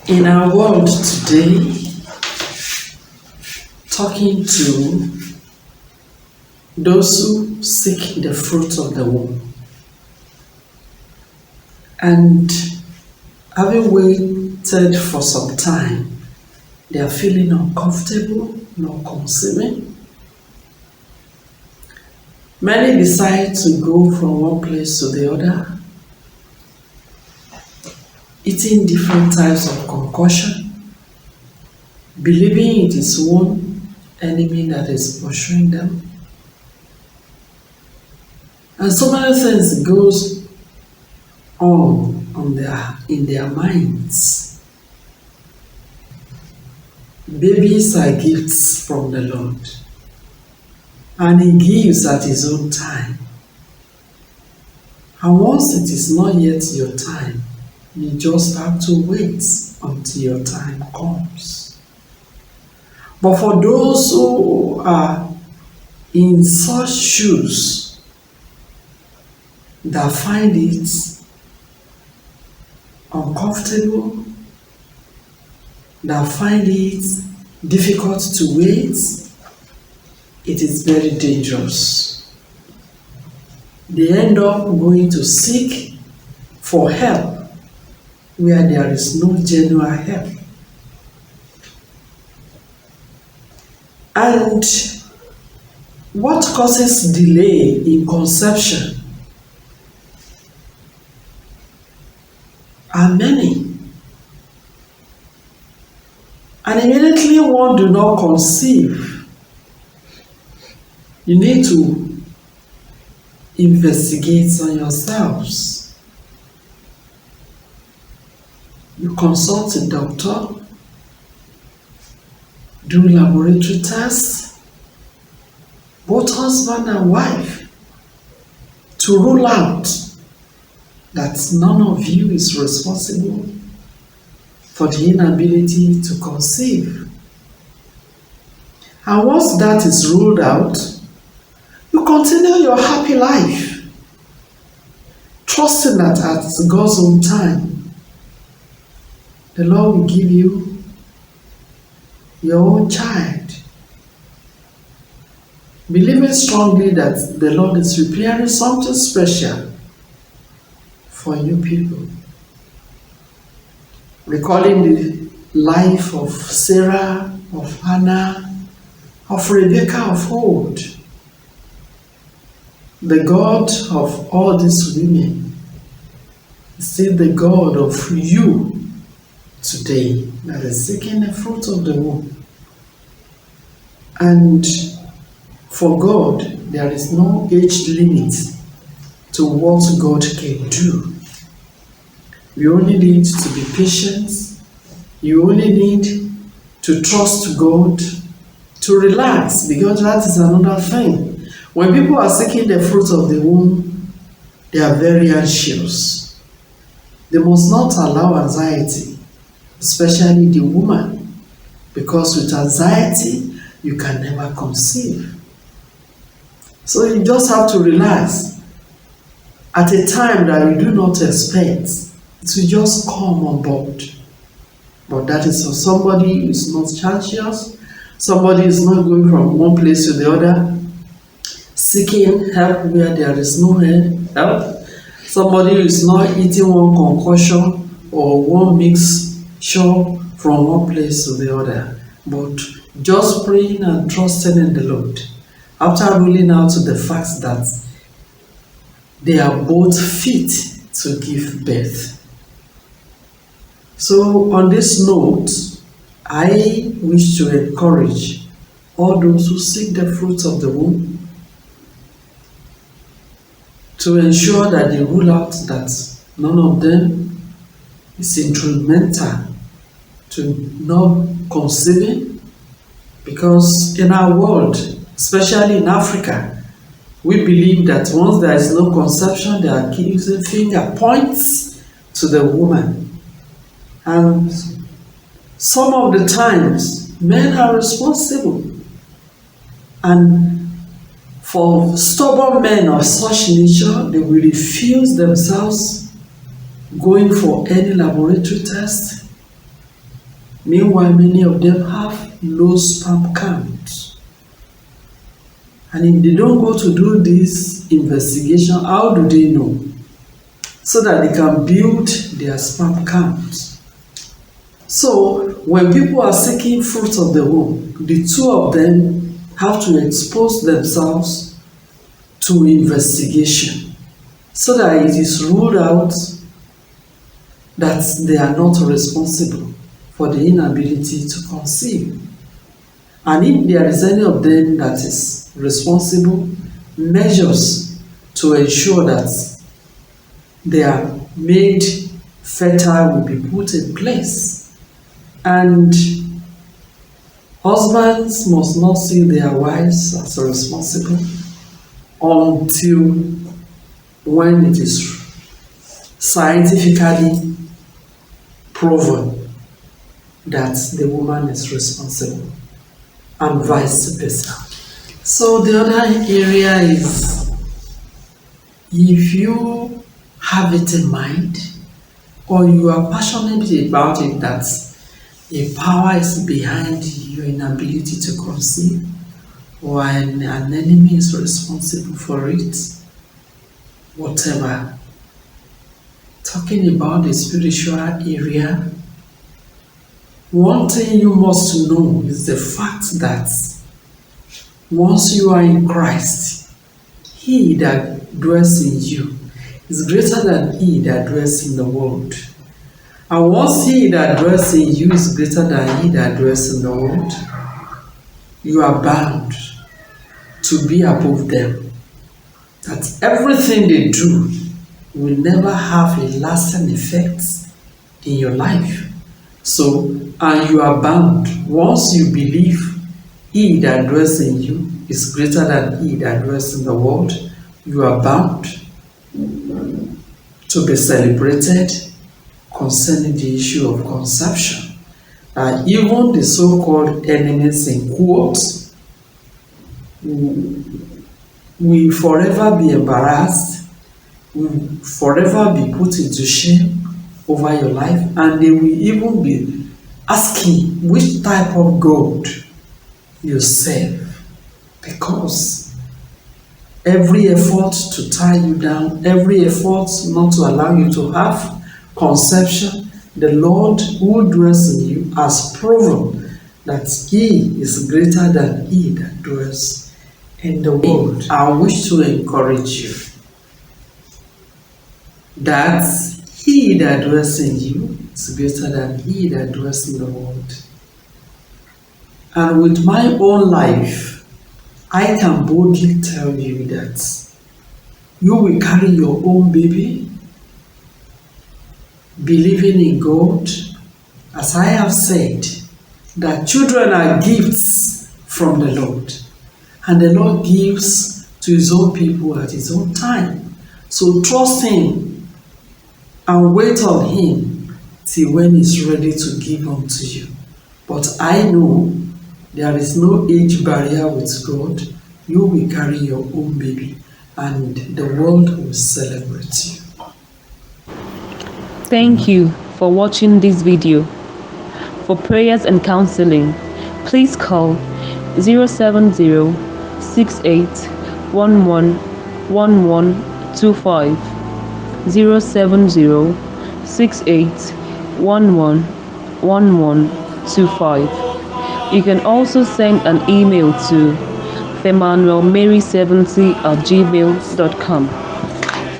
In our world today, talking to those who seek the fruit of the womb and having waited for some time, they are feeling uncomfortable, not conceiving. Many decide to go from one place to the other, eating different types of concoction, believing it is one enemy that is pursuing them. And so many things goes on in their minds. Babies are gifts from the Lord, and He gives at His own time. And once it is not yet your time, you just have to wait until your time comes. But for those who are in such shoes that find it uncomfortable, that find it difficult to wait, it is very dangerous. They end up going to seek for help where there is no genuine help. And what causes delay in conception are many. And immediately one do not conceive, you need to investigate on yourselves. You consult a doctor, do laboratory tests, both husband and wife, to rule out that none of you is responsible for the inability to conceive. And once that is ruled out, you continue your happy life, trusting that at God's own time, the Lord will give you your own child, believing strongly that the Lord is preparing something special for you people. Recalling the life of Sarah, of Hannah, of Rebecca of old, the God of all these women is still the God of you today that is seeking the fruit of the womb. And for God, there is no age limit to what God can do. You only need to be patient. You only need to trust God, to relax, because that is another thing. When people are seeking the fruit of the womb, they are very anxious. They must not allow anxiety, especially the woman, because with anxiety, you can never conceive. So you just have to relax. At a time that you do not expect, it will just come on board. But that is for somebody who is not anxious, somebody who is not going from one place to the other, seeking help where there is no help, somebody who is not eating one concoction or one mixture from one place to the other, but just praying and trusting in the Lord, after ruling out the fact that they are both fit to give birth. So on this note, I wish to encourage all those who seek the fruit of the womb to ensure that they rule out that none of them is instrumental to not conceiving, because in our world, especially in Africa, we believe that once there is no conception, they are using finger points to the woman. And some of the times, men are responsible. And for stubborn men of such nature, they will refuse themselves going for any laboratory test, Meanwhile, many of them have low sperm count. And if they don't go to do this investigation, how do they know? So that they can build their sperm count. So when people are seeking fruit of the womb, the two of them have to expose themselves to investigation so that it is ruled out that they are not responsible for the inability to conceive. And if there is any of them that is responsible, measures to ensure that they are made fertile will be put in place. And husbands must not see their wives as responsible until when it is scientifically proven that the woman is responsible, and vice versa. So the other area is, if you have it in mind or you are passionate about it, that a power is behind your inability to conceive, or an enemy is responsible for it, whatever. Talking about the spiritual area, one thing you must know is the fact that once you are in Christ, he that dwells in you is greater than he that dwells in the world. And once he that dwells in you is greater than he that dwells in the world, you are bound to be above them. That everything they do will never have a lasting effect in your life. So, and you are bound, once you believe he that dwells in you is greater than he that dwells in the world, you are bound to be celebrated concerning the issue of conception. Even the so-called enemies in quotes will forever be embarrassed, will forever be put into shame over your life, and they will even be asking which type of God you serve, because every effort to tie you down, every effort not to allow you to have conception, the Lord who dwells in you has proven that he is greater than he that dwells in the world. I wish to encourage you that he that dwells in you is greater than he that dwells in the world. And with my own life, I can boldly tell you that you will carry your own baby, believing in God. As I have said, that children are gifts from the Lord, and the Lord gives to his own people at his own time. So trust him and wait on him till when he's ready to give unto you. But I know there is no age barrier with God. You will carry your own baby, and the world will celebrate you. Thank you for watching this video. For prayers and counseling, please call 070-6811-1125, 070-6811-1125. You can also send an email to femanuelmary70@gmail.com.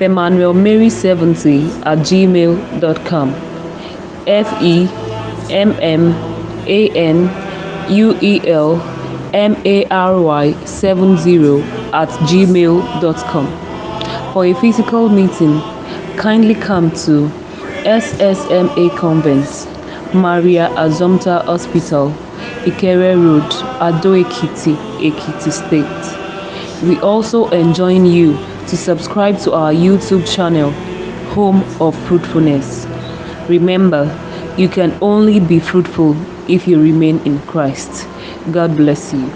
femanuelmary70@gmail.com. FEMANUELMARY70@gmail.com. For a physical meeting, kindly come to SSMA Convent, Maria Azomta Hospital, Ikere Road, Ado Ekiti, Ekiti State. We also enjoin you to subscribe to our YouTube channel, Home of Fruitfulness. Remember, you can only be fruitful if you remain in Christ. God bless you.